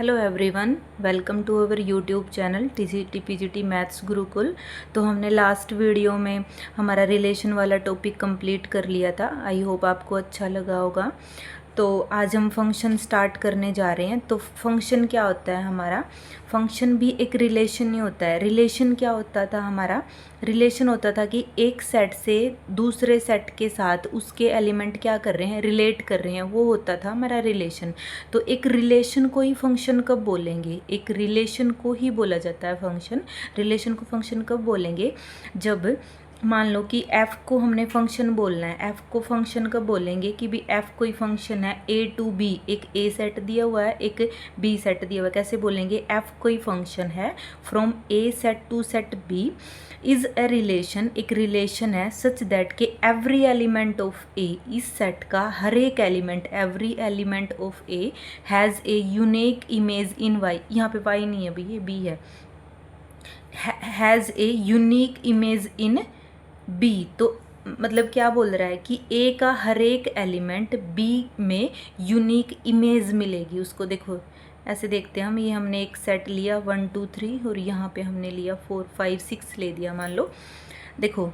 Hello everyone, welcome to our YouTube channel TCT PGT maths Gurukul. तो हमने last video में हमारा रिलेशन वाला टॉपिक कंप्लीट कर लिया था। आई होप आपको अच्छा लगा होगा। तो आज हम फंक्शन स्टार्ट करने जा रहे हैं। तो फंक्शन क्या होता है हमारा? फंक्शन भी एक रिलेशन ही होता है। रिलेशन क्या होता था हमारा? रिलेशन होता था कि एक सेट से दूसरे सेट के साथ उसके एलिमेंट क्या कर रहे हैं, रिलेट कर रहे हैं, वो होता था हमारा रिलेशन। तो एक रिलेशन को ही फंक्शन कब बोलेंगे? एक रिलेशन को ही बोला जाता है फंक्शन। रिलेशन को फंक्शन कब बोलेंगे? जब मान लो कि f को हमने फंक्शन बोलना है। f को फंक्शन कब बोलेंगे कि भी f कोई फंक्शन है a टू b, एक a सेट दिया हुआ है, एक b सेट दिया हुआ है। कैसे बोलेंगे? f कोई फंक्शन है from a set to set b is a relation, एक रिलेशन है सच दैट के एवरी एलिमेंट ऑफ a, इस सेट का हर एक element, every element of a has a unique image in y। यहाँ पे y नहीं है भाई, ये b है। Has a unique image in B. तो मतलब क्या बोल रहा है कि ए का हर एक एलिमेंट बी में यूनिक इमेज मिलेगी उसको। देखो ऐसे देखते हैं हम, ये हमने एक सेट लिया 1 2 3 और यहाँ पे हमने लिया 4 5 6 ले दिया। मान लो देखो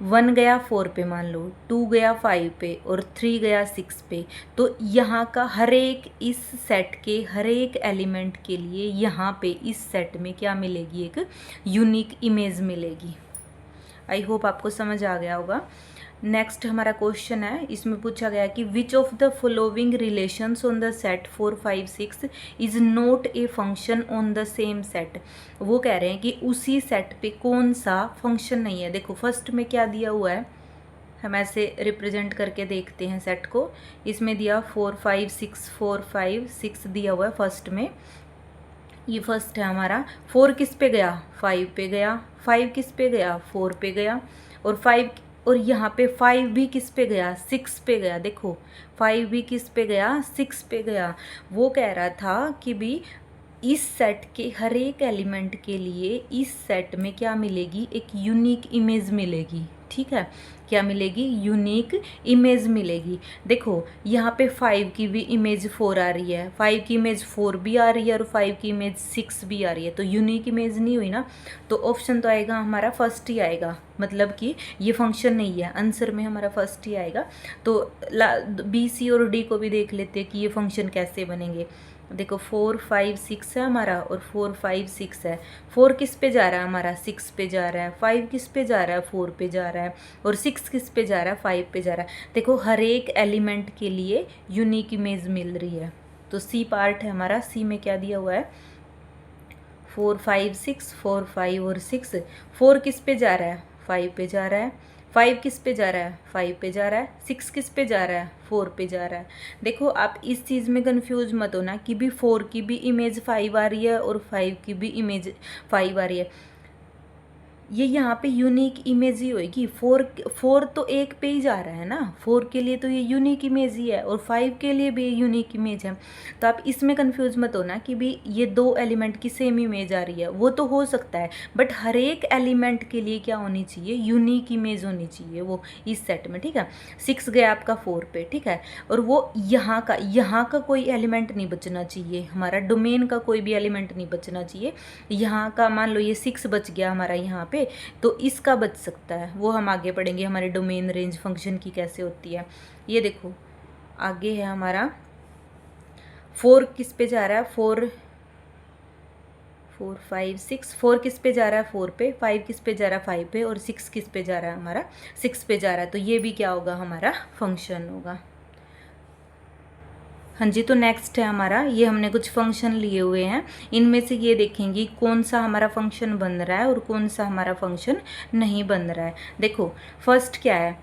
1 गया 4 पे, मान लो 2 गया 5 पे और 3 गया 6 पे। तो यहाँ का हर एक, इस सेट के हर एक एलिमेंट के लिए यहाँ पे इस सेट में क्या मिलेगी? एक यूनिक इमेज मिलेगी। आई होप आपको समझ आ गया होगा। नेक्स्ट हमारा क्वेश्चन है, इसमें पूछा गया कि which of the following relations on the set 4 5 6 is not a function on the same set. वो कह रहे हैं कि उसी सेट पे कौन सा फंक्शन नहीं है। देखो फर्स्ट में क्या दिया हुआ है, हम ऐसे रिप्रेजेंट करके देखते हैं सेट को। इसमें दिया 4 5 6 4 5 6 दिया हुआ है फर्स्ट में। ये फर्स्ट है हमारा। 4 किस पे गया? 5 पे गया। 5 किस पे गया? 4 पे गया। और 5 और यहाँ पे 5 भी किस पे गया? 6 पे गया। देखो 5 भी किस पे गया? 6 पे गया। वो कह रहा था कि भी इस सेट के हर एक एलिमेंट के लिए इस सेट में क्या मिलेगी? एक यूनिक इमेज मिलेगी। ठीक है, क्या मिलेगी? यूनिक इमेज मिलेगी। देखो यहाँ पे 5 की भी इमेज 4 आ रही है, 5 की इमेज 4 भी आ रही है और 5 की इमेज 6 भी आ रही है। तो यूनिक इमेज नहीं हुई ना, तो ऑप्शन तो आएगा हमारा फर्स्ट ही आएगा। मतलब कि ये फंक्शन नहीं है, आंसर में हमारा फर्स्ट ही आएगा। तो बी सी और डी को भी देख लेते हैं कि ये फंक्शन कैसे बनेंगे। देखो 4 5 6 है हमारा और 4 5 6 है। 4 किस पे जा रहा है हमारा? 6 पे जा रहा है। 5 किस पे जा रहा है? 4 पे जा रहा है। और 6 किस पे जा रहा है? 5 पे जा रहा है। देखो हर एक एलिमेंट के लिए यूनिक इमेज मिल रही है। तो सी पार्ट है हमारा। सी में क्या दिया हुआ है? 4 5 6 4 5 और 6। 4 किस पे जा रहा है? 5 पे जा रहा है। 5 किस पे जा रहा है? 5 पे जा रहा है। 6 किस पे जा रहा है? 4 पे जा रहा है। देखो आप इस चीज़ में कंफ्यूज मत होना कि भी 4 की भी इमेज 5 आ रही है और 5 की भी इमेज 5 आ रही है। ये यहाँ पे यूनिक इमेज ही होगी। 4 तो एक पे ही जा रहा है ना, 4 के लिए तो ये यूनिक इमेज ही है और 5 के लिए भी यूनिक इमेज है। तो आप इसमें कंफ्यूज मत होना कि भी ये दो एलिमेंट की सेम इमेज आ रही है। वो तो हो सकता है, बट हर एक एलिमेंट के लिए क्या होनी चाहिए? यूनिक इमेज होनी चाहिए वो इस सेट में। ठीक है, 6 गया आपका 4 पे। ठीक है, और वो यहाँ का कोई एलिमेंट नहीं बचना चाहिए, हमारा डोमेन का कोई भी एलिमेंट नहीं बचना चाहिए। यहाँ का मान लो ये 6 बच गया हमारा यहाँ पे, तो इसका बच सकता है। वो हम आगे पढ़ेंगे हमारे डोमेन रेंज फंक्शन की कैसे होती है। ये देखो आगे है हमारा 4 किस पे जा रहा है? 4 5 6। 4 किस पे जा रहा है? 4 पे। 5 किस पे जा रहा है? 5 पे। और 6 किस पे जा रहा है हमारा? 6 पे जा रहा है। तो ये भी क्या होगा? हमारा फंक्शन होगा। हाँ जी, तो नेक्स्ट है हमारा, ये हमने कुछ फंक्शन लिए हुए हैं। इनमें से ये देखेंगे कौन सा हमारा फंक्शन बन रहा है और कौन सा हमारा फंक्शन नहीं बन रहा है। देखो फर्स्ट क्या है?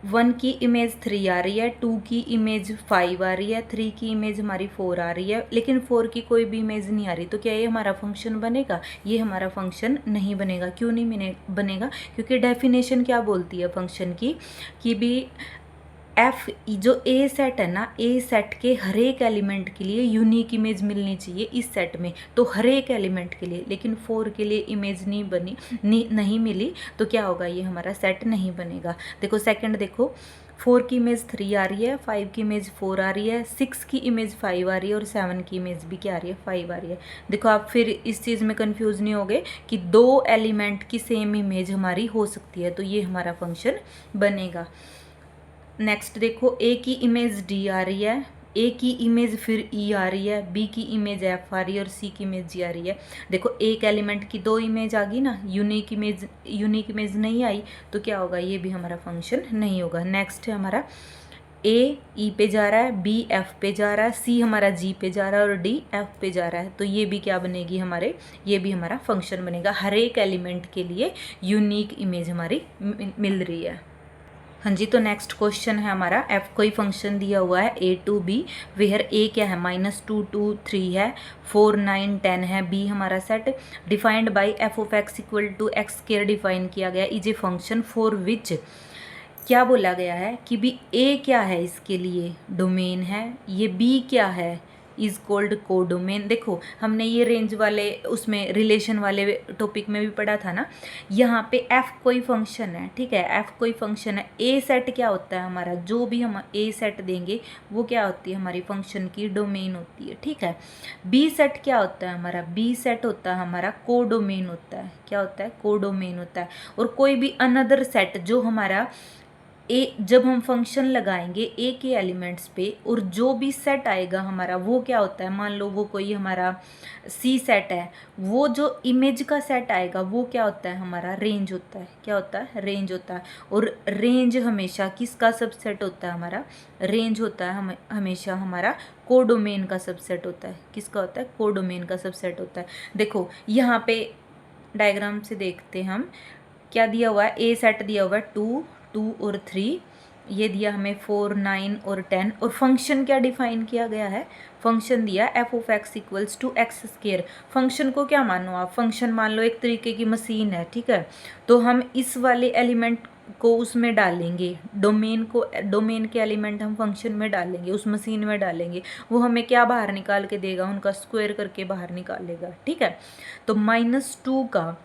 1 की इमेज 3 आ रही है, 2 की इमेज 5 आ रही है, 3 की इमेज हमारी 4 आ रही है, लेकिन 4 की कोई भी इमेज नहीं आ रही। तो क्या ये हमारा फंक्शन बनेगा? ये हमारा फंक्शन नहीं बनेगा। क्यों नहीं बनेगा? क्योंकि डेफिनेशन क्या बोलती है फंक्शन की कि भी एफ जो ए सेट है ना, ए सेट के हर एक एलिमेंट के लिए यूनिक इमेज मिलनी चाहिए इस सेट में। तो हर एक एलिमेंट के लिए, लेकिन 4 के लिए इमेज नहीं बनी, नहीं मिली, तो क्या होगा? ये हमारा सेट नहीं बनेगा। देखो सेकंड देखो 4 की इमेज 3 आ रही है, 5 की इमेज 4 आ रही है, 6 की इमेज 5 आ रही है और 7 की इमेज भी क्या आ रही है, 5 आ रही है। देखो आप फिर इस चीज़ में कंफ्यूज नहीं होगे कि 2 एलिमेंट की सेम इमेज हमारी हो सकती है, तो ये हमारा फंक्शन बनेगा। नेक्स्ट देखो, ए की इमेज डी आ रही है, ए की इमेज फिर ई आ रही है, बी की इमेज एफ आ रही है और सी की इमेज जी आ रही है। देखो एक एलिमेंट की 2 इमेज आ गई ना, यूनिक इमेज नहीं आई, तो क्या होगा, ये भी हमारा फंक्शन नहीं होगा। नेक्स्ट है हमारा ए ई पे जा रहा है, बी एफ पे जा रहा है, सी हमारा जी पे जा रहा है और डी एफ पे जा रहा है, तो ये भी क्या बनेगी हमारे, ये भी हमारा फंक्शन बनेगा। हर एक एलिमेंट के लिए यूनिक इमेज हमारी मिल रही है। हाँ जी, तो नेक्स्ट क्वेश्चन है हमारा, एफ कोई फंक्शन दिया हुआ है ए टू बी, वेयर ए क्या है, -2 2 3 है, 4 9 10 है, बी हमारा set, defined by f of x equal to x square define किया गया, is a function for which, क्या बोला गया है कि भी ए क्या है, इसके लिए डोमेन है, ये बी क्या है, इज कॉल्ड कोडोमेन। देखो हमने ये रेंज वाले उसमें रिलेशन वाले टॉपिक में भी पढ़ा था ना, यहाँ पे एफ कोई फंक्शन है, ठीक है, एफ कोई फंक्शन है, ए सेट क्या होता है हमारा, जो भी हम ए सेट देंगे वो क्या होती है, हमारी फंक्शन की डोमेन होती है, ठीक है। बी सेट क्या होता है हमारा, बी सेट होता है हमारा कोडोमेन होता है, क्या होता है, कोडोमेन होता है। और कोई भी अनदर सेट जो हमारा ए, जब हम फंक्शन लगाएंगे ए के एलिमेंट्स पे और जो भी सेट आएगा हमारा वो क्या होता है, मान लो वो कोई हमारा सी सेट है, वो जो इमेज का सेट आएगा वो क्या होता है हमारा, रेंज होता है, क्या होता है, रेंज होता है। और रेंज हमेशा किसका सबसेट होता है हमारा, रेंज होता है हमेशा हमारा कोडोमेन का सबसेट होता है, किसका होता है, कोडोमेन का सबसेट होता है। देखो यहाँ पे डायग्राम से देखते हम, क्या दिया हुआ है, ए सेट दिया हुआ है 2 2 और 3, ये दिया हमें 4 9 और 10, और फंक्शन क्या डिफाइन किया गया है, फंक्शन दिया f of x equals to x square. Function को क्या मानो आप, फंक्शन मान लो एक तरीके की मशीन है, ठीक है, तो हम इस वाले एलिमेंट को उसमें डालेंगे, डोमेन के एलिमेंट हम फंक्शन में डालेंगे, उस मशीन में डालेंगे, वो हमें क्या बाहर निकाल के देगा, उनका स्क्वायर करके बाहर निकालेगा, ठीक है। तो -2 का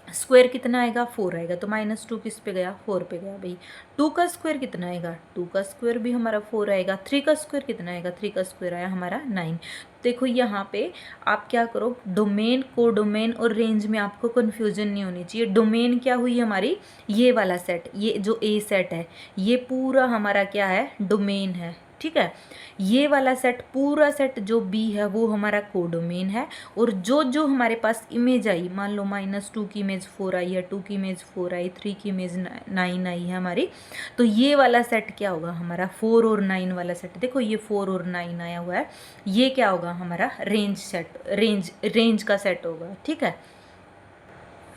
स्क्वायर कितना आएगा, 4 आएगा, तो -2 किस पे गया, 4 पे गया भाई। 2 का स्क्वायर कितना आएगा, 2 का स्क्वायर भी हमारा 4 आएगा। 3 का स्क्वायर कितना आएगा, 3 का स्क्वायर आया हमारा 9। देखो यहाँ पे आप क्या करो, डोमेन, कोडोमेन और रेंज में आपको कन्फ्यूजन नहीं होनी चाहिए। डोमेन क्या हुई हमारी, ये वाला सेट, ये जो ए सेट है ये पूरा हमारा क्या है, डोमेन है, ठीक है। ये वाला सेट, पूरा सेट जो बी है वो हमारा कोडोमेन है। और जो जो हमारे पास इमेज आई, मान लो -2 की इमेज 4 आई है, 2 की इमेज 4 आई, 3 की इमेज 9 आई है हमारी, तो ये वाला सेट क्या होगा हमारा, 4 और 9 वाला सेट। देखो ये 4 और 9 आया हुआ है, ये क्या होगा हमारा रेंज सेट, रेंज का सेट होगा, ठीक है।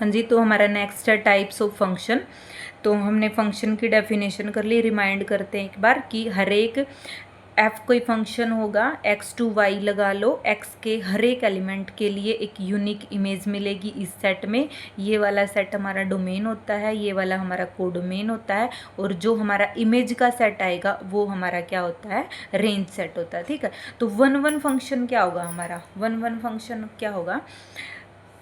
हाँ जी, तो हमारा नेक्स्ट है टाइप्स ऑफ फंक्शन। तो हमने फंक्शन की डेफिनेशन कर ली, रिमाइंड करते हैं एक बार कि हर एक एफ कोई फंक्शन होगा, x टू y लगा लो, x के हर एक एलिमेंट के लिए एक यूनिक इमेज मिलेगी इस सेट में। ये वाला सेट हमारा डोमेन होता है, ये वाला हमारा कोडोमेन होता है, और जो हमारा इमेज का सेट आएगा वो हमारा क्या होता है, रेंज सेट होता है, ठीक है। तो 1 1 फंक्शन क्या होगा हमारा, 1 1 फंक्शन क्या होगा,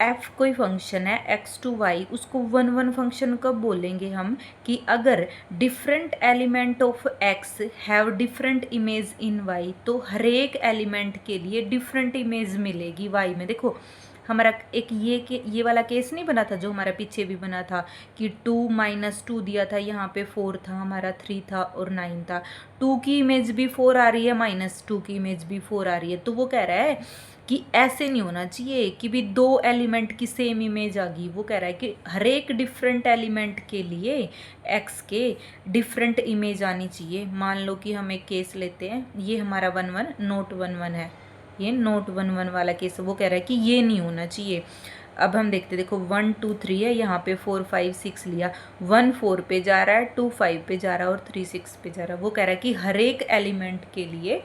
एफ कोई फंक्शन है x टू y, उसको 1 1 फंक्शन कब बोलेंगे हम, कि अगर different element of x have different image in y, तो हर एक एलिमेंट के लिए डिफरेंट इमेज मिलेगी y में। देखो हमारा एक ये वाला केस नहीं बना था जो हमारा पीछे भी बना था कि 2 -2 दिया था, यहाँ पे 4 था हमारा, 3 था और 9 था। 2 की इमेज भी 4 आ रही है, -2 की इमेज भी 4 आ रही है, तो वो कह रहा है कि ऐसे नहीं होना चाहिए कि भी 2 एलिमेंट की सेम इमेज आ गई। वो कह रहा है कि हर एक डिफरेंट एलिमेंट के लिए एक्स के डिफरेंट इमेज आनी चाहिए। मान लो कि हम एक केस लेते हैं, ये हमारा 1 1 नोट 1 1 है, ये नोट 1 1 वाला केस। वो कह रहा है कि ये नहीं होना चाहिए। अब हम देखते, देखो 1 2 3 है, यहाँ पे 4 5 6 लिया, 1 4 पे जा रहा है, 2 5 पे जा रहा है और 3 6 पे जा रहा है। वो कह रहा है कि हर एक एलिमेंट के लिए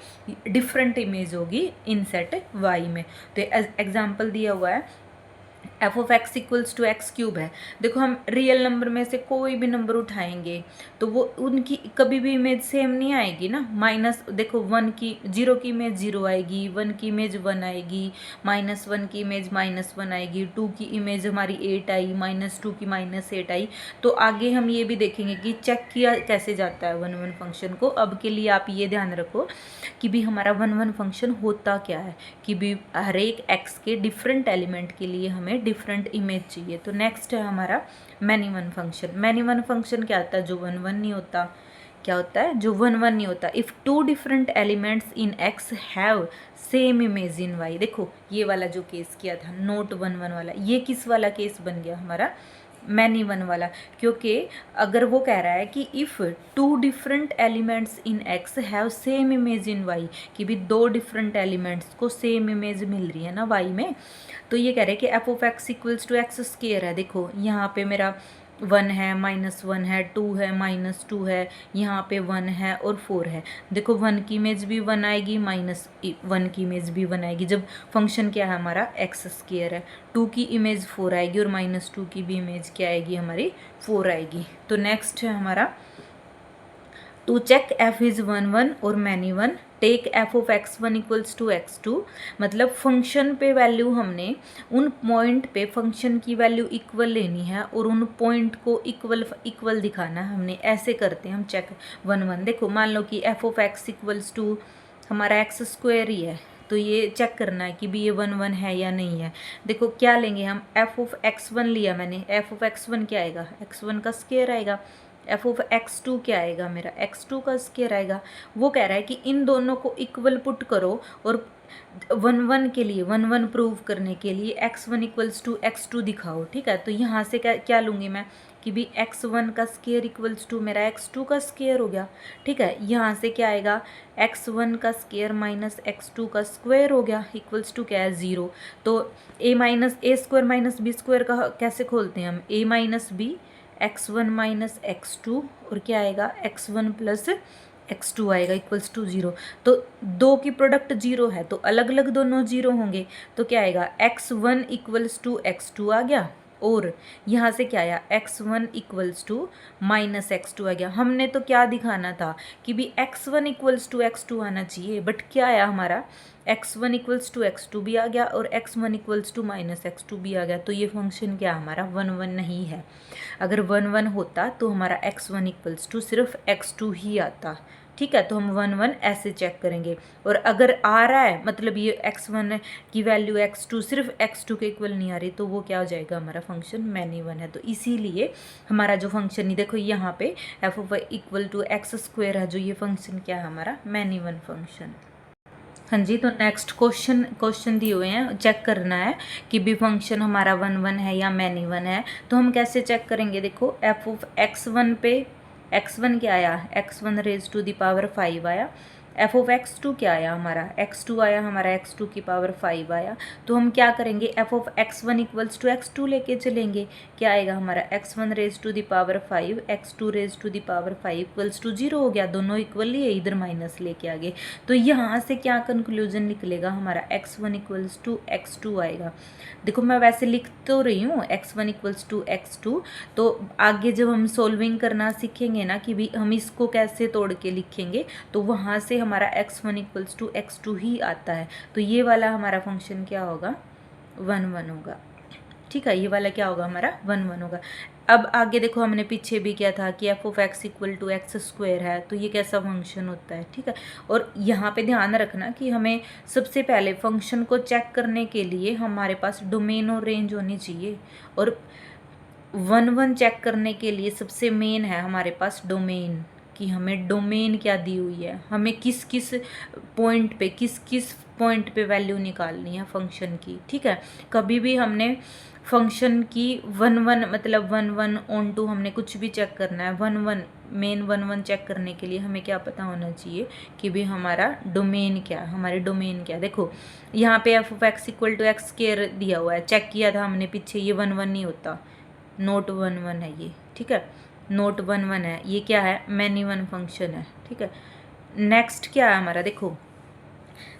डिफरेंट इमेज होगी इन सेट वाई में। तो एग्जाम्पल दिया हुआ है f of x equals to x cube है। देखो हम रियल नंबर में से कोई भी नंबर उठाएंगे तो वो उनकी कभी भी इमेज सेम नहीं आएगी ना। माइनस देखो 1 की 0 की इमेज 0 आएगी, 1 की इमेज 1 आएगी, -1 की इमेज -1 आएगी, 2 की इमेज हमारी 8 आई, -2 की -8 आई। तो आगे हम ये भी देखेंगे कि चेक किया कैसे जाता है 1 1 फंक्शन को। अब के लिए आप ये ध्यान रखो कि भी हमारा 1 1 फंक्शन होता क्या है, कि भी हर एक एक्स के डिफरेंट एलिमेंट के लिए हमें डिफरेंट इमेज चाहिए। तो नेक्स्ट है हमारा many one function. Many one function क्या होता है, जो 1 1 नहीं होता। क्या होता है, जो 1 1 नहीं होता। If 2 different elements in x have same image in y. देखो ये वाला जो केस किया था नोट 1 1 वाला, ये किस वाला केस बन गया हमारा, मैनी वन वाला। क्योंकि अगर वो कह रहा है कि if 2 different elements in x have same image in y, कि भी 2 डिफरेंट एलिमेंट्स को सेम इमेज मिल रही है ना वाई में, तो ये कह रहे हैं कि f of x equals to x square है। देखो यहाँ पे मेरा 1 है, -1 है, 2 है, -2 है, यहाँ पे 1 है और 4 है। देखो 1 की इमेज भी 1 आएगी, -1 की इमेज भी 1 आएगी, जब फंक्शन क्या है हमारा एक्स स्क्वायर है। 2 की इमेज 4 आएगी और -2 की भी इमेज क्या आएगी हमारी 4 आएगी। तो नेक्स्ट है हमारा टू चेक एफ इज़ 1 1 और many one, take f of x1 equals to x2। मतलब फंक्शन पे वैल्यू हमने उन पॉइंट पे फंक्शन की वैल्यू इक्वल लेनी है और उन पॉइंट को इक्वल दिखाना है हमने। ऐसे करते हैं हम चेक 1 1। देखो मान लो कि f of x equals to हमारा एक्स स्क्वायर ही है, तो ये चेक करना है कि भी ये 1 1 है या नहीं है। देखो क्या लेंगे हम, एफ ऑफ x1 लिया मैंने, एफ ऑफ x1 क्या आएगा, x1 का स्क्वायर आएगा। एफ ऑफ x2 क्या आएगा मेरा, x2 का स्क्वायर आएगा। वो कह रहा है कि इन दोनों को इक्वल पुट करो और 1 1 के लिए 1 1 प्रूव करने के लिए x1 इक्वल्स टू x2 दिखाओ। ठीक है, तो यहाँ से क्या लूँगी मैं कि भी x1 का स्क्वायर इक्वल्स टू मेरा x2 का स्क्वायर हो गया। ठीक है, यहाँ से क्या आएगा, x1 का स्क्वायर माइनस x2 का स्क्वायर हो गया, इक्वल्स टू क्या है 0। तो a square minus B square का कैसे खोलते हैं हम, a minus B x1 minus x2 और क्या आएगा x1 प्लस x2 आएगा इक्वल्स टू 0। तो दो की प्रोडक्ट 0 है तो अलग अलग दोनों 0 होंगे। तो क्या आएगा x1 इक्वल्स टू x2 आ गया और यहाँ से क्या आया x1 equals to minus x2 आ गया। हमने तो क्या दिखाना था कि भी x1 इक्वल्स टू x2 आना चाहिए, बट क्या आया हमारा x1 इक्वल्स टू x2 भी आ गया और x1 equals to minus x2 भी आ गया। तो ये फंक्शन क्या हमारा 1 1 नहीं है। अगर 1 1 होता तो हमारा x1 इक्वल्स टू सिर्फ x2 ही आता। ठीक है, तो हम 1 1 ऐसे चेक करेंगे। और अगर आ रहा है मतलब ये x1 की वैल्यू x2 सिर्फ x2 के इक्वल नहीं आ रही, तो वो क्या हो जाएगा हमारा फंक्शन मैनी वन है। तो इसीलिए हमारा जो फंक्शन, ही देखो यहाँ पे f of equal to x square है, जो ये फंक्शन क्या है हमारा मैनी वन फंक्शन। हाँ जी, तो नेक्स्ट क्वेश्चन दिए हुए हैं, चेक करना है कि भी फंक्शन हमारा 1 1 है या मैनी वन है। तो हम कैसे चेक करेंगे, देखो एफ ऑफ x1 पे x1 क्या आया, x1 raise to the power 5 आया। एफ ऑफ x2 क्या आया हमारा, x2 आया हमारा x2 की पावर 5 आया। तो हम क्या करेंगे, F of x1 equals to x2 लेके चलेंगे। क्या आएगा हमारा x1 raise to the power 5, x2 raise to the power 5 equals to 0 हो गया, दोनों इक्वली है, इधर माइनस लेके आगे। तो यहाँ से क्या कंक्लूजन निकलेगा हमारा, x1 इक्वल्स टू x2 आएगा। देखो मैं वैसे लिख तो रही हूँ x1 इक्वल्स टू x2, तो आगे जब हम सोल्विंग करना सीखेंगे ना कि भी हम इसको कैसे तोड़ के लिखेंगे, तो वहाँ से हमारा x1 इक्वल्स टू x2 ही आता है। तो ये वाला हमारा फंक्शन क्या होगा, 1 1 होगा। ठीक है, ये वाला क्या होगा हमारा 1 1 होगा। अब आगे देखो हमने पीछे भी किया था कि f of x equal to x square है, तो ये कैसा फंक्शन होता है। ठीक है, और यहाँ पे ध्यान रखना कि हमें सबसे पहले फंक्शन को चेक करने के लिए हमारे पास डोमेन और रेंज होनी चाहिए, और 1 1 चेक करने के लिए सबसे मेन है हमारे पास डोमेन, कि हमें डोमेन क्या दी हुई है, हमें किस किस पॉइंट पे वैल्यू निकालनी है फंक्शन की। ठीक है, कभी भी हमने फंक्शन की 1 1 मतलब 1 1 ऑन टू हमने कुछ भी चेक करना है, 1 1 मेन 1 1 चेक करने के लिए हमें क्या पता होना चाहिए कि भी हमारा डोमेन क्या है, हमारे डोमेन क्या है। देखो यहाँ पे f of x equal to x square दिया हुआ है, चेक किया था हमने पीछे, ये 1 1 नहीं होता, नोट 1 1 है ये। ठीक है, नोट 1 1 है, ये क्या है मैनी वन फंक्शन है। ठीक है, नेक्स्ट क्या है हमारा, देखो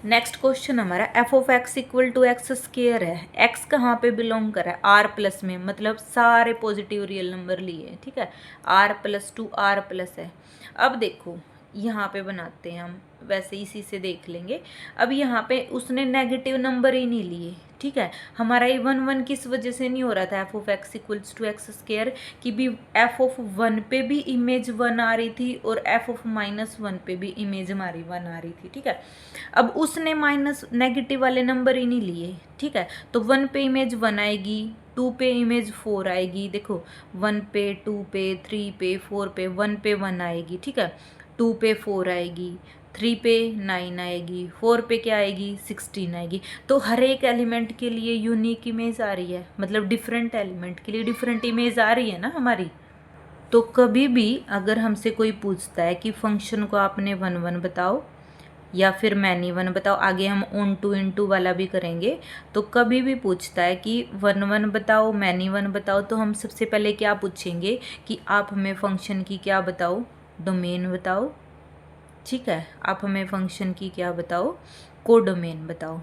नेक्स्ट क्वेश्चन हमारा f of x equal to x square है। एक्स कहाँ पे बिलोंग कर रहा है, आर प्लस में, मतलब सारे पॉजिटिव रियल नंबर लिए, ठीक है, R plus to R plus है। अब देखो यहाँ पे बनाते हैं हम, वैसे इसी से देख लेंगे। अब यहाँ पे उसने नेगेटिव नंबर ही नहीं लिए, ठीक है। हमारा ये 1 1 किस वजह से नहीं हो रहा था, f of x equals to x square, कि भी एफ ऑफ 1 पे भी इमेज 1 आ रही थी और एफ ऑफ -1 पे भी इमेज हमारी 1 आ रही थी, ठीक है। अब उसने माइनस नेगेटिव वाले नंबर ही नहीं लिए, ठीक है, तो 1 पे इमेज 1 आएगी, 2 पे इमेज 4 आएगी, देखो 1 पे 2 पे 3 पे 4 पे 1 पे 1 आएगी, ठीक है, 2 पे 4 आएगी, 3 पे 9 आएगी, 4 पे क्या आएगी 16 आएगी। तो हर एक एलिमेंट के लिए यूनिक इमेज आ रही है, मतलब डिफरेंट एलिमेंट के लिए डिफरेंट इमेज आ रही है ना हमारी। तो कभी भी अगर हमसे कोई पूछता है कि फंक्शन को आपने 1 1 बताओ या फिर मैनी 1 बताओ, आगे हम ऑन टू इनटू वाला भी करेंगे, तो कभी भी पूछता है कि 1 1 बताओ मैनी 1 बताओ, तो हम सबसे पहले क्या पूछेंगे कि आप हमें फंक्शन की क्या बताओ, डोमेन बताओ, ठीक है, आप हमें फंक्शन की क्या बताओ, कोडोमेन बताओ।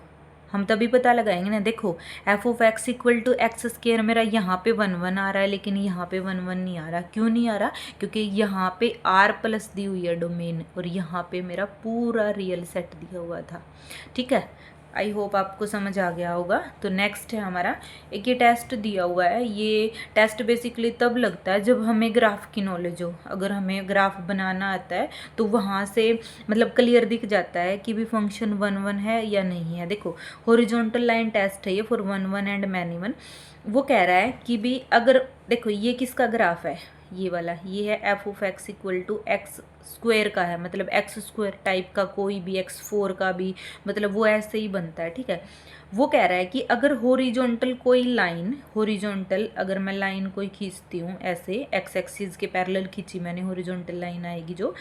हम तभी पता लगाएंगे ना। देखो f of x equal to x square मेरा यहाँ पे 1 1 आ रहा है, लेकिन यहाँ पे 1 1 नहीं आ रहा। क्यों नहीं आ रहा, क्योंकि यहाँ पे आर प्लस दी हुई है डोमेन, और यहाँ पे मेरा पूरा रियल सेट दिया हुआ था, ठीक है। आई होप आपको समझ आ गया होगा। तो नेक्स्ट है हमारा एक ये टेस्ट दिया हुआ है। ये टेस्ट बेसिकली तब लगता है जब हमें ग्राफ की नॉलेज हो। अगर हमें ग्राफ बनाना आता है तो वहाँ से मतलब क्लियर दिख जाता है कि भी फंक्शन 1 1 है या नहीं है। देखो हॉरिजॉन्टल लाइन टेस्ट है ये फॉर 1 1 एंड मैनी 1। वो कह रहा है कि भी अगर देखो ये किसका ग्राफ है, ये वाला, ये है f of x equal to x square का है, मतलब एक्स स्क्वायर टाइप का कोई भी, x4 का भी, मतलब वो ऐसे ही बनता है, ठीक है। वो कह रहा है कि अगर हॉरिजॉन्टल कोई लाइन, हॉरिजॉन्टल अगर मैं लाइन कोई खींचती हूँ ऐसे एक्स एक्सिस के पैरेलल खींची मैंने, हॉरिजॉन्टल लाइन आएगी जो,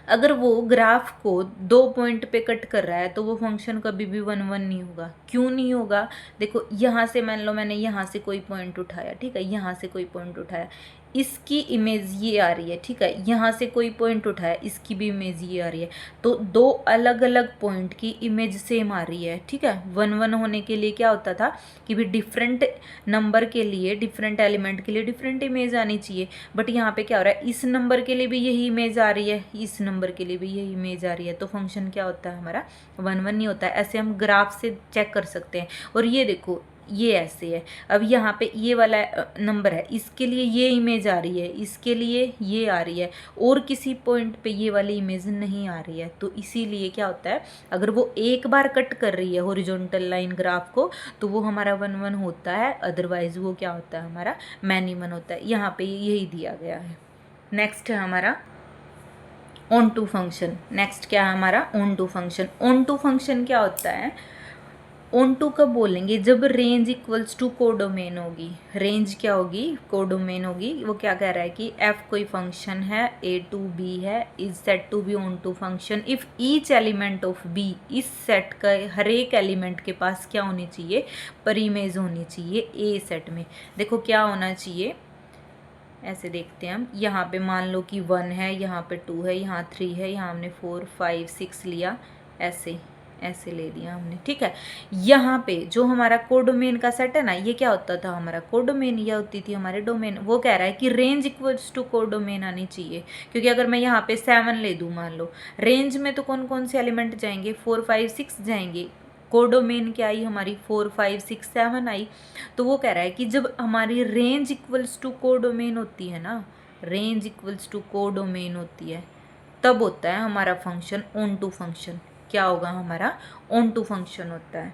अगर वो ग्राफ को 2 पॉइंट पे कट कर रहा है तो वो फंक्शन कभी भी 1 1 नहीं होगा। क्यों नहीं होगा, देखो यहाँ से मान लो मैंने यहाँ से कोई पॉइंट उठाया, ठीक है, यहाँ से कोई पॉइंट उठाया, इसकी इमेज ये आ रही है, ठीक है, यहाँ से कोई पॉइंट उठाया, इसकी भी इमेज ये आ रही है, तो दो अलग अलग पॉइंट की इमेज सेम आ रही है, ठीक है। 1 1 होने के लिए क्या होता था कि भी डिफरेंट नंबर के लिए, डिफरेंट एलिमेंट के लिए डिफरेंट इमेज आनी चाहिए, बट यहाँ पे क्या हो रहा है, इस नंबर के लिए भी यही इमेज आ रही है, इस नंबर के लिए भी यही इमेज आ रही है, तो फंक्शन क्या होता है हमारा 1 1 नहीं होता है। ऐसे हम ग्राफ से चेक कर सकते हैं। और ये देखो ये ऐसे है, अब यहाँ पे ये वाला नंबर है, इसके लिए ये इमेज आ रही है, इसके लिए ये आ रही है, और किसी पॉइंट पे ये वाली इमेज नहीं आ रही है, तो इसीलिए क्या होता है, अगर वो एक बार कट कर रही है हॉरिजॉन्टल लाइन ग्राफ को तो वो हमारा 1 1 होता है, अदरवाइज वो क्या होता है हमारा मैनी 1 होता है। यहाँ पे यही दिया गया है। नेक्स्ट है हमारा ऑन टू फंक्शन। नेक्स्ट क्या है हमारा onto function. Onto function क्या होता है, ऑन टू कब बोलेंगे, जब रेंज इक्वल्स टू कोडोमेन होगी। रेंज क्या होगी, कोडोमेन होगी। वो क्या कह रहा है कि एफ कोई फंक्शन है, ए टू बी है, is set to B onto function if each element of B, इस सेट का हर एक एलिमेंट के पास क्या होनी चाहिए, पर इमेज होनी चाहिए ए सेट में। देखो क्या होना चाहिए, ऐसे देखते हैं हम, यहाँ पे मान लो कि 1 है, यहाँ पे 2 है, यहाँ 3 है, यहाँ हमने 4 5 6 लिया, ऐसे ऐसे ले लिया हमने, ठीक है। यहाँ पे जो हमारा कोडोमेन का सेट है ना, ये क्या होता था हमारा कोडोमेन, यह होती थी हमारे डोमेन। वो कह रहा है कि रेंज इक्वल्स टू कोडोमेन आनी चाहिए, क्योंकि अगर मैं यहाँ पे 7 ले दूँ मान लो, रेंज में तो कौन कौन से एलिमेंट जाएंगे, 4 5 6 जाएंगे, कोडोमेन क्या आई हमारी 4 5 6 7 आई। तो वो कह रहा है कि जब हमारी रेंज इक्वल्स टू कोडोमेन होती है ना, रेंज इक्वल्स टू कोडोमेन होती है, तब होता है हमारा फंक्शन ऑन टू फंक्शन। क्या होगा हमारा ऑन टू फंक्शन होता है।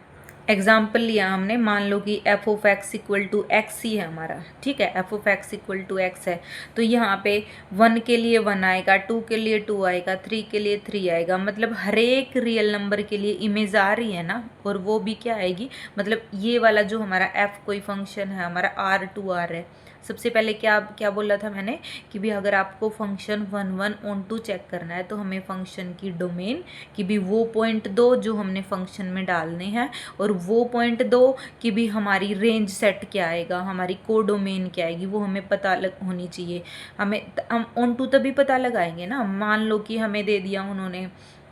एग्जाम्पल लिया हमने, मान लो कि f of x equal to x ही है हमारा, ठीक है, f of x equal to x है, तो यहाँ पे 1 के लिए 1 आएगा, 2 के लिए 2 आएगा, 3 के लिए 3 आएगा, मतलब हर एक रियल नंबर के लिए इमेज आ रही है ना, और वो भी क्या आएगी, मतलब ये वाला जो हमारा एफ कोई फंक्शन है हमारा R2R है। सबसे पहले क्या क्या बोला था मैंने कि भी अगर आपको फंक्शन 1 1 ऑन टू चेक करना है तो हमें फंक्शन की डोमेन कि भी वो पॉइंट दो जो हमने फंक्शन में डालने हैं, और वो पॉइंट दो कि भी हमारी रेंज सेट क्या आएगा, हमारी कोडोमेन क्या आएगी, वो हमें पता होनी चाहिए। हम ऑन टू तभी पता लगाएंगे ना। मान लो कि हमें दे दिया उन्होंने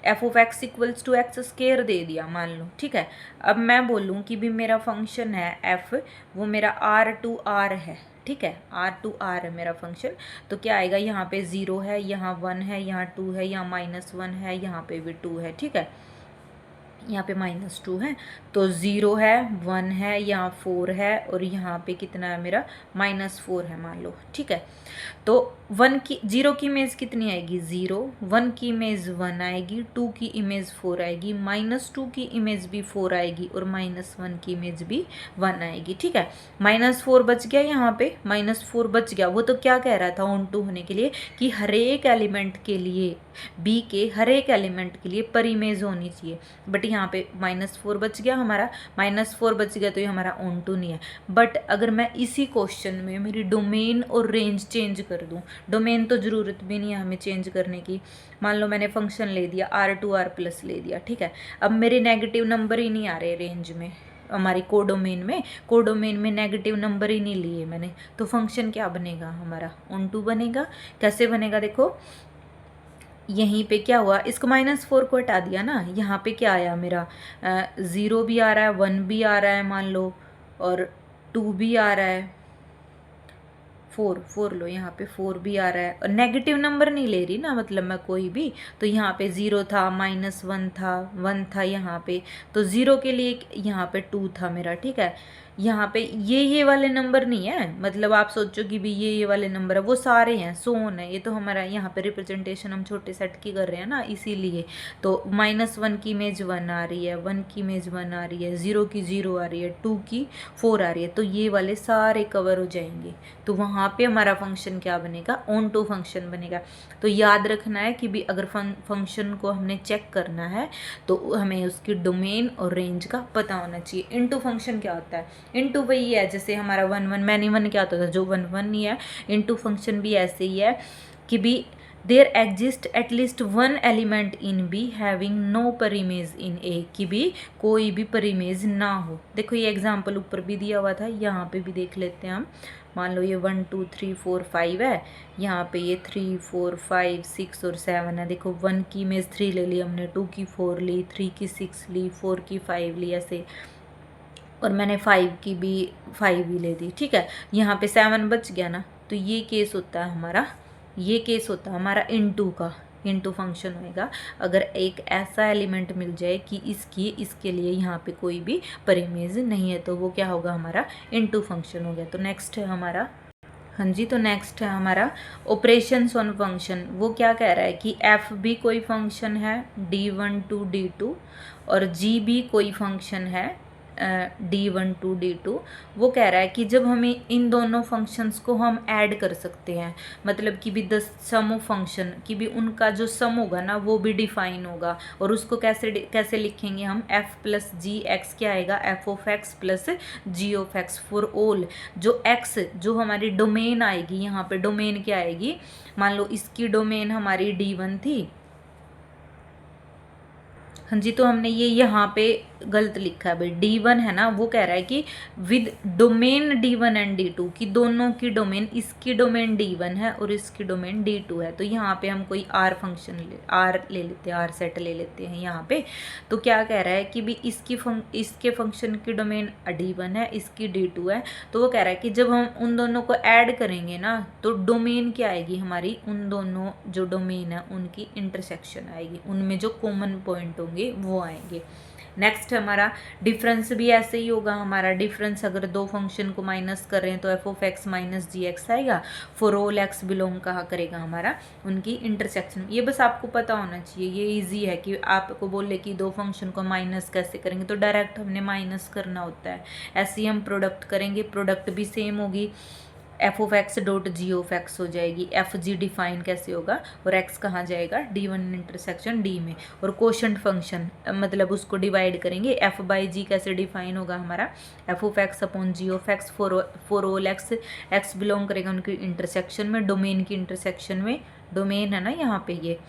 f of x equals to x square दे दिया मान लो, ठीक है। अब मैं बोलूँ कि भी मेरा फंक्शन है एफ, वो मेरा आर टू आर है, ठीक है, आर टू आर है मेरा फंक्शन। तो क्या आएगा, यहाँ पे 0 है, यहाँ 1 है, यहाँ 2 है, यहाँ -1 है, यहाँ पे भी 2 है, ठीक है, यहाँ पे -2 है। तो 0 है, 1 है, यहाँ 4 है, और यहाँ पे कितना है मेरा -4 है मान लो, ठीक है। तो 0 की इमेज कितनी आएगी, 0, 1 की इमेज 1 आएगी, 2 की इमेज 4 आएगी, -2 की इमेज भी 4 आएगी, और -1 की इमेज भी 1 आएगी, ठीक है। -4 बच गया, यहाँ पे -4 बच गया। वो तो क्या कह रहा था ऑन टू होने के लिए कि हर एक एलिमेंट के लिए, बी के हर एक एलिमेंट के लिए पर इमेज होनी चाहिए, बट यहाँ पे -4 बच गया हमारा, -4 बच गया तो ये हमारा ऑन टू नहीं है। बट अगर मैं इसी क्वेश्चन में मेरी डोमेन और रेंज चेंज कर दूँ, डोमेन तो ज़रूरत भी नहीं है हमें चेंज करने की, मान लो मैंने फंक्शन ले दिया R2R+ ले दिया, ठीक है। अब मेरे नेगेटिव नंबर ही नहीं आ रहे रेंज में, हमारी कोडोमेन में नेगेटिव नंबर ही नहीं लिए मैंने, तो फंक्शन क्या बनेगा हमारा, ऑन टू बनेगा। कैसे बनेगा, देखो यहीं पे क्या हुआ, इसको -4 को हटा दिया ना, यहाँ पे क्या आया मेरा 0 भी आ रहा है, 1 भी आ रहा है मान लो, और 2 भी आ रहा है, 4 लो, यहाँ पे 4 भी आ रहा है, और नेगेटिव नंबर नहीं ले रही ना, मतलब मैं कोई भी, तो यहाँ पे 0 था, -1 था, 1 था यहाँ पे, तो 0 के लिए यहाँ पे 2 था मेरा, ठीक है। यहाँ पे ये वाले नंबर नहीं है, मतलब आप सोचो कि भी ये वाले नंबर है, वो सारे हैं, सोन है, ये तो हमारा यहाँ पे रिप्रेजेंटेशन हम छोटे सेट की कर रहे हैं ना, इसीलिए। तो -1 की इमेज 1 आ रही है, 1 की इमेज 1 आ रही है, 0 की 0 आ रही है, 2 की 4 आ रही है, तो ये वाले सारे कवर हो जाएंगे। तो वहाँ पे हमारा फंक्शन क्या बनेगा, ऑन टू फंक्शन बनेगा। तो याद रखना है कि भी अगर फंक्शन को हमने चेक करना है तो हमें उसकी डोमेन और रेंज का पता होना चाहिए। इनटू फंक्शन क्या होता है, इनटू वही है जैसे हमारा 1 मैनी 1 क्या होता था, जो 1 ही है, इनटू फंक्शन भी ऐसे ही है कि भी there exist at least 1 element in B having no preimage in A, कि भी कोई भी पर इमेज ना हो। देखो ये एग्जाम्पल ऊपर भी दिया हुआ था, यहाँ पे भी देख लेते हैं हम। मान लो ये 1 2 3 4 5 है, यहाँ पे ये 3 4 5 6 और 7 है। देखो 1 की इमेज 3 ले ली हमने, 2 की 4 ली, 3 की 6 ली, 4 की 5 ली, ऐसे, और मैंने 5 की भी 5 ही ले दी, ठीक है। यहाँ पे 7 बच गया ना, तो ये केस होता है हमारा, ये केस होता है हमारा इनटू का, इनटू फंक्शन होएगा अगर एक ऐसा एलिमेंट मिल जाए कि इसके लिए यहाँ पे कोई भी पर इमेज नहीं है, तो वो क्या होगा, हमारा इनटू फंक्शन हो गया। तो नेक्स्ट है हमारा, हाँ जी, तो नेक्स्ट है हमारा ऑपरेशंस ऑन फंक्शन। वो क्या कह रहा है कि एफ भी कोई फंक्शन है D1 to D2, और जी भी कोई फंक्शन है D1 to D2। वो कह रहा है कि जब हमें इन दोनों फंक्शंस को हम ऐड कर सकते हैं, मतलब कि भी द सम ऑफ फंक्शन, कि भी उनका जो सम होगा ना वो भी डिफाइन होगा, और उसको कैसे लिखेंगे हम, f प्लस जी एक्स क्या आएगा, f of x plus G of x for all. जो x जो हमारी डोमेन आएगी, यहाँ पे डोमेन क्या आएगी, मान लो इसकी डोमेन हमारी D1 थी, हाँ जी, तो हमने ये यहाँ पे गलत लिखा है भाई, D1 है ना, वो कह रहा है कि with domain D1 and D2, की दोनों की डोमेन, इसकी डोमेन D1 है और इसकी डोमेन D2 है। तो यहाँ पे हम कोई R फंक्शन R ले लेते हैं, R सेट ले लेते हैं यहाँ पे। तो क्या कह रहा है कि भी इसके फंक्शन की डोमेन D1 है, इसकी D2 है। तो वो कह रहा है कि जब हम उन दोनों को ऐड करेंगे ना, तो डोमेन क्या आएगी हमारी, उन दोनों जो डोमेन है उनकी इंटरसेक्शन आएगी, उनमें जो कॉमन पॉइंट होंगे वो आएंगे। नेक्स्ट हमारा डिफरेंस भी ऐसे ही होगा, हमारा डिफरेंस अगर दो फंक्शन को माइनस कर रहे हैं तो f of x minus G x आएगा। फॉर ऑल एक्स बिलोंग कहाँ करेगा हमारा, उनकी इंटरसेक्शन। ये बस आपको पता होना चाहिए, ये इजी है कि आपको बोले कि दो फंक्शन को माइनस कैसे करेंगे, तो डायरेक्ट हमने माइनस करना होता है। ऐसे ही हम प्रोडक्ट करेंगे, प्रोडक्ट भी सेम होगी, F of x dot G of x हो जाएगी। एफ जी डिफाइन कैसे होगा, और एक्स कहाँ जाएगा, D1 इंटरसेक्शन D में। और कोशेंट फंक्शन मतलब उसको डिवाइड करेंगे, एफ बाई जी कैसे डिफाइन होगा हमारा, f of x upon G of x for all x. X belong करेगा उनकी इंटरसेक्शन में, डोमेन की इंटरसेक्शन में, डोमेन है ना यहाँ पे ये।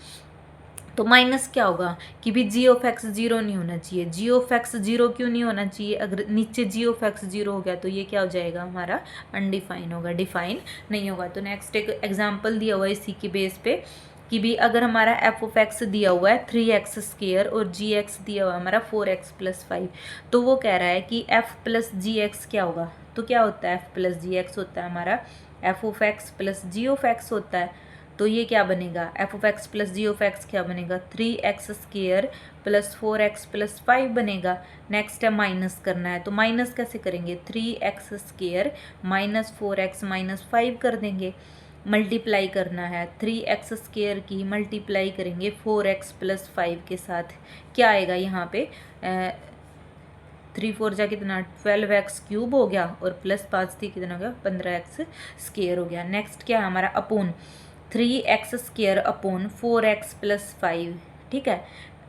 तो माइनस क्या होगा कि भी जी ऑफ एक्स 0 नहीं होना चाहिए। जी ऑफ एक्स 0 क्यों नहीं होना चाहिए, अगर नीचे जी ऑफ एक्स 0 हो गया तो ये क्या हो जाएगा हमारा, अनडिफाइन होगा, डिफाइन नहीं होगा। तो नेक्स्ट एक एग्जांपल दिया हुआ है इसी के बेस पे कि भी अगर हमारा एफ ऑफ एक्स दिया हुआ है 3x² और जी एक्स दिया हुआ है हमारा 4x + 5, तो वो कह रहा है कि f + gx क्या होगा। तो क्या होता है f + gx होता है हमारा f of x + g of x होता है। तो ये क्या बनेगा f of x + g of x क्या बनेगा 3x² + 4x + 5 बनेगा। नेक्स्ट है माइनस करना है, तो माइनस कैसे करेंगे 3x² - 4x - 5 कर देंगे। मल्टीप्लाई करना है 3x² की मल्टीप्लाई करेंगे 4x + 5 के साथ, क्या आएगा यहाँ पे 3 4 जा कितना 12x³ हो गया और +5 थी कितना हो गया 15x² हो गया। नेक्स्ट क्या है हमारा अपोन 3x² अपॉन 4x + 5, ठीक है।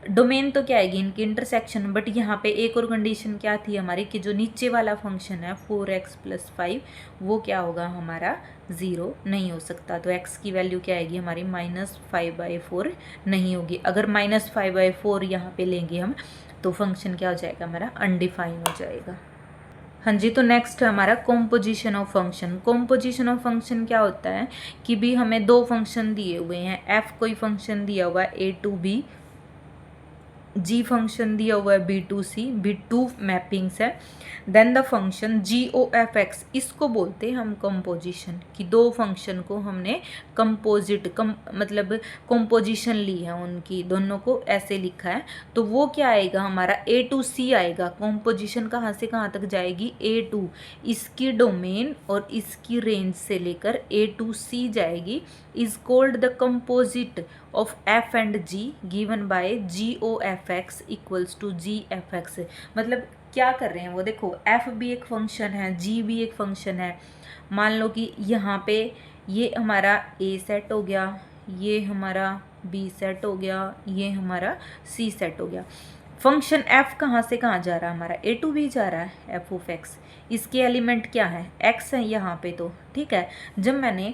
डोमेन तो क्या आएगी इनकी इंटरसेक्शन, बट यहाँ पे एक और कंडीशन क्या थी हमारी कि जो नीचे वाला फंक्शन है 4x + 5 वो क्या होगा हमारा 0 नहीं हो सकता। तो x की वैल्यू क्या आएगी हमारी -5/4 नहीं होगी। अगर -5/4 यहाँ पे लेंगे हम तो फंक्शन क्या हो जाएगा हमारा अनडिफाइन हो जाएगा। हाँ जी, तो नेक्स्ट है हमारा composition of function. Composition of function क्या होता है कि भी हमें दो फंक्शन दिए हुए हैं, f कोई फंक्शन दिया हुआ है a to b, g function दिया हुआ है b to c, b2 mappings है। Then the function g(of)(x), इसको बोलते हैं हम कंपोजिशन, कि दो फंक्शन को हमने कंपोजिट मतलब कंपोजिशन ली है उनकी, दोनों को ऐसे लिखा है। तो वो क्या आएगा हमारा a to c आएगा। कंपोजिशन कहाँ से कहाँ तक जाएगी a to, इसकी डोमेन और इसकी रेंज से लेकर a to c जाएगी, is called the composite of f and g given by g(of)(x) = g(f)(x). मतलब क्या कर रहे हैं वो देखो, f भी एक फंक्शन है, g भी एक फंक्शन है। मान लो कि यहाँ पे ये हमारा a सेट हो गया, ये हमारा b सेट हो गया, ये हमारा c सेट हो गया। फंक्शन f कहाँ से कहाँ जा रहा है हमारा a to b जा रहा है f ऑफ x। इसके एलिमेंट क्या है x है यहाँ पे, तो ठीक है। जब मैंने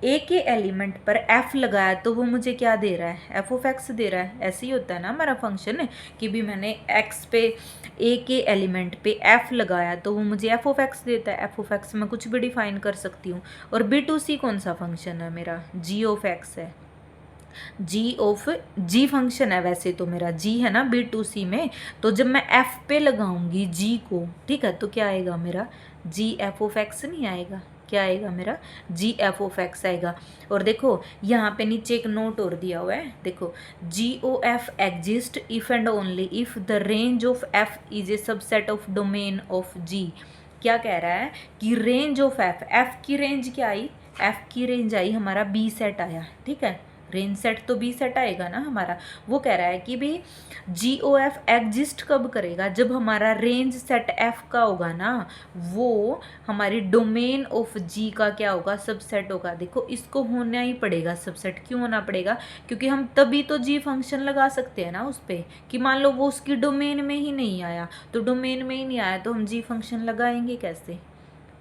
a के एलिमेंट पर f लगाया तो वो मुझे क्या दे रहा है f ऑफ x दे रहा है। ऐसे ही होता है ना हमारा फंक्शन कि भी मैंने x पे a के एलिमेंट पे f लगाया तो वो मुझे f ऑफ x देता है। f ऑफ x मैं कुछ भी डिफाइन कर सकती हूँ। और b to c कौन सा फंक्शन है मेरा g ऑफ x है, g फंक्शन है वैसे तो मेरा g है ना b to c में। तो जब मैं f पे लगाऊंगी g को, ठीक है, तो क्या आएगा मेरा g f ऑफ x नहीं आएगा, क्या आएगा मेरा g f ऑफ x आएगा। और देखो यहाँ पे नीचे एक नोट और दिया हुआ है, देखो g(of) exist if and only if the range of f is a subset of domain of g। क्या कह रहा है कि रेंज ऑफ f की रेंज क्या आई, f की रेंज आई हमारा b सेट आया, ठीक है। रेंज सेट तो बी सेट आएगा ना हमारा। वो कह रहा है कि भाई GOF एग्जिस्ट कब करेगा, जब हमारा रेंज सेट F का होगा ना, वो हमारी डोमेन ऑफ G का क्या होगा सबसेट होगा। देखो इसको होना ही पड़ेगा सबसेट, क्यों होना पड़ेगा, क्योंकि हम तभी तो G फंक्शन लगा सकते हैं ना उस पर, कि मान लो वो उसकी डोमेन में ही नहीं आया, तो डोमेन में ही नहीं आया तो हम G फंक्शन लगाएंगे कैसे,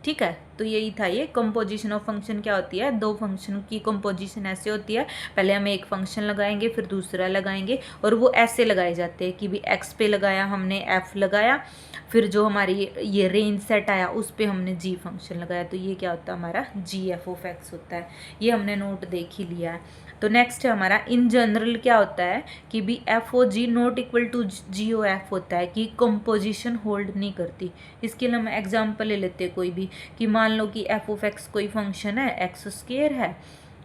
ठीक है। तो यही था ये कंपोजिशन ऑफ फंक्शन क्या होती है। दो फंक्शन की कंपोजिशन ऐसे होती है, पहले हम एक फंक्शन लगाएंगे फिर दूसरा लगाएंगे, और वो ऐसे लगाए जाते हैं कि भी x पे लगाया हमने f लगाया, फिर जो हमारी ये रेंज सेट आया उस पे हमने g फंक्शन लगाया, तो ये क्या होता है हमारा g f ऑफ x होता है। ये हमने नोट देख ही लिया है। तो नेक्स्ट है हमारा इन जनरल क्या होता है कि भी f o g not equal to g o f होता है, कि कंपोजिशन होल्ड नहीं करती। इसके लिए हम एग्जांपल ले लेते हैं कोई भी, कि मान लो कि एफ ऑफ एक्स कोई फंक्शन है x² है,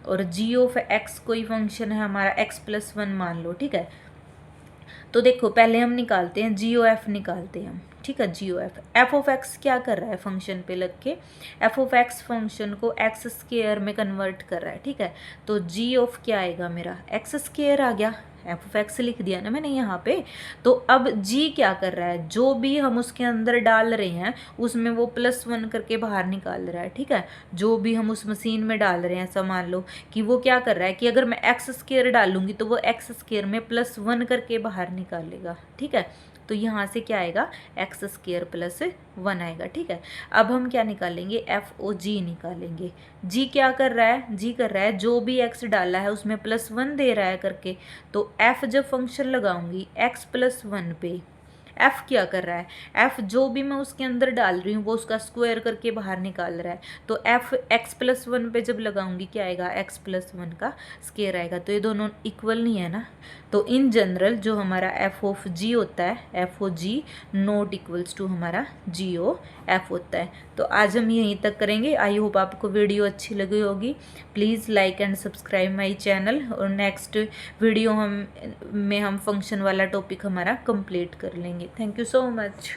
और जी ऑफ एक्स कोई फंक्शन है हमारा x+1 मान लो, ठीक है। तो देखो पहले हम निकालते हैं जी ओ एफ निकालते हैं हम, ठीक है। जी ओ एफ ऑफ एक्स क्या कर रहा है फंक्शन पे लग के, एफ ऑफ एक्स फंक्शन को x² में कन्वर्ट कर रहा है, ठीक है। तो जी ऑफ क्या आएगा मेरा x² आ गया, एफ ऑफ एक्स लिख दिया ना मैंने यहाँ पे। तो अब जी क्या कर रहा है, जो भी हम उसके अंदर डाल रहे हैं उसमें वो +1 करके बाहर निकाल रहा है, ठीक है। जो भी हम उस मशीन में डाल रहे हैं, ऐसा मान लो कि वो क्या कर रहा है कि अगर मैं x² डालूंगी तो वो x² में +1 करके बाहर निकालेगा, ठीक है। तो यहाँ से क्या आएगा x² +1 आएगा, ठीक है। अब हम क्या निकालेंगे एफ ओ जी निकालेंगे। जी क्या कर रहा है, जी कर रहा है जो भी x डाला है उसमें +1 दे रहा है करके, तो f जब फंक्शन लगाऊंगी x+1 पे, एफ़ क्या कर रहा है, एफ़ जो भी मैं उसके अंदर डाल रही हूँ वो उसका स्क्वायर करके बाहर निकाल रहा है। तो एफ़ x+1 पे जब लगाऊंगी क्या आएगा, x+1 का स्क्वायर आएगा। तो ये दोनों इक्वल नहीं है ना। तो इन जनरल जो हमारा एफ ऑफ जी होता है, f o g not equals to हमारा जी ओ एफ होता है। तो आज हम यहीं तक करेंगे। आई होप आपको वीडियो अच्छी लगी होगी। Please like and subscribe my channel, और नेक्स्ट वीडियो हम फंक्शन वाला टॉपिक हमारा कंप्लीट कर लेंगे। Thank you so much.